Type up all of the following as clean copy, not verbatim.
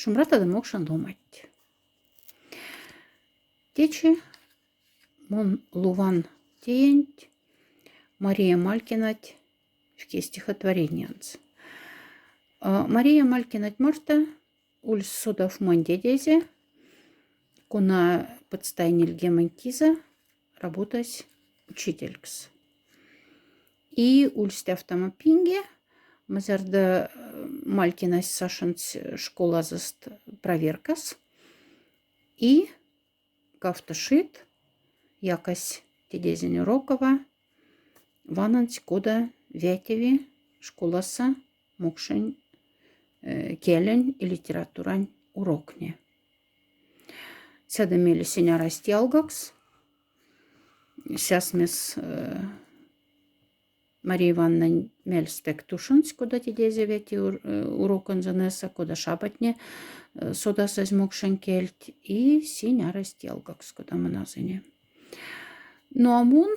Шумрата да мокшан ломать. Течи мон луван теянть Мария Малькинать в стихотворениянц. Мария Малькинать Марта уль судов мандедезе, куна подстайниль гемантиза работать учителькс. И уль стяфтама пинге мазарда Малькинась сашанц школа заст проверкас. И кавташит якась тедезень урокова вананць кода вятеви школаса мокшень келень и литературань урокне. Сяда мели сеня растялгакс. Сясмес Мария Ивановна мельспек тушынц, кода тедезе вети урокон занеса, кода шабатне содаса мокшень кельть и сеня растялгакс, кода маназыне. Ну а мун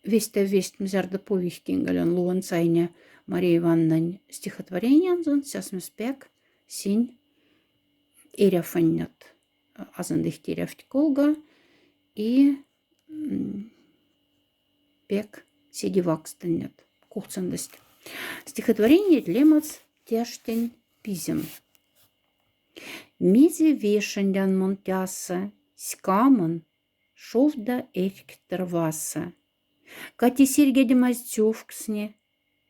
весть мзярда повихтингален луан цайня Мария Ивановна стихотворением зон сясмес пек синь эряфаннят азандых теряфть колга и пек седивакстаннят кухцандость. Стихотворение длемац тяштень пизем. Мизе вешандян монтяса скамон шовда эрктарваса. Кати сергедемаз тювксне,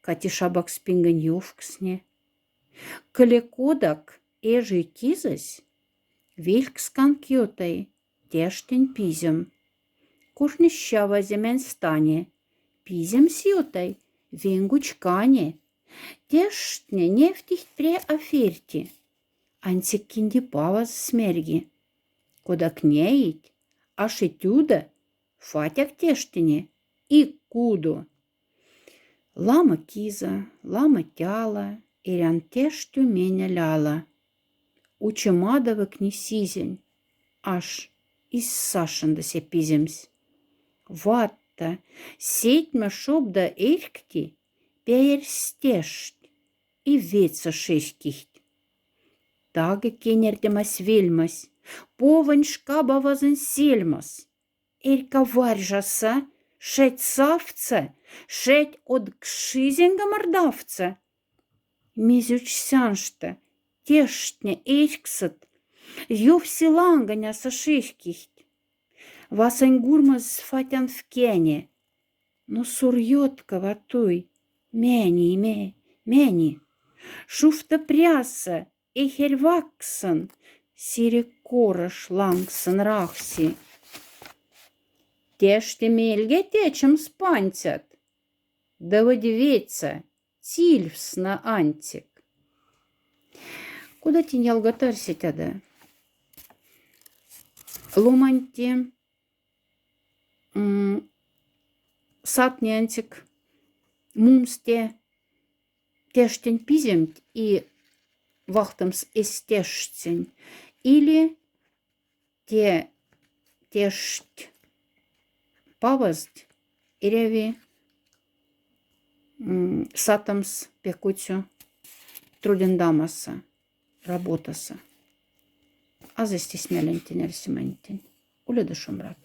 кати шабак спинганьювксне. Калекодак эжи кизась вилькскан кьотай тяштень пизем. Кушнищава земен стане, пизем сьотай венгучкане. Тештне нефтихт пре аферти, антик киндипавас смерги. Кода кнеить, аш этюда, фатяк тештине и куду. Лама киза, лама тяла, ирян тештю меня ляла. Учемадова кнесизень, аж из сашанда се пиземсь. Ватта, сетьма шобда эркти, пеерстешт и веца шешкихт. Тага кенердемас вельмас, повань шкаба вазен сельмас. Эрка варжаса, шеть савца, шеть от кшизенга мордавца. Мизюч сяншта, тештня эрксат, ёвси ланганя сашешкихт. Васань гурмаз фатян в кене, но сурьотка ватуй, мени. Шуфта пряса, эхерваксан, сирекораш лангсан рахси. Теште мельге течем спанцят, да водевеца, тильвс на антик. Куда тиньял гатарси тада? Ломанти сатни антик мумсте тештень пиземть и вахтамс эстештень, или те тешть паваздь иреви сатамс пекутю трудендамаса работаса. А застесмялентень арсиментень. Уля да шумрат.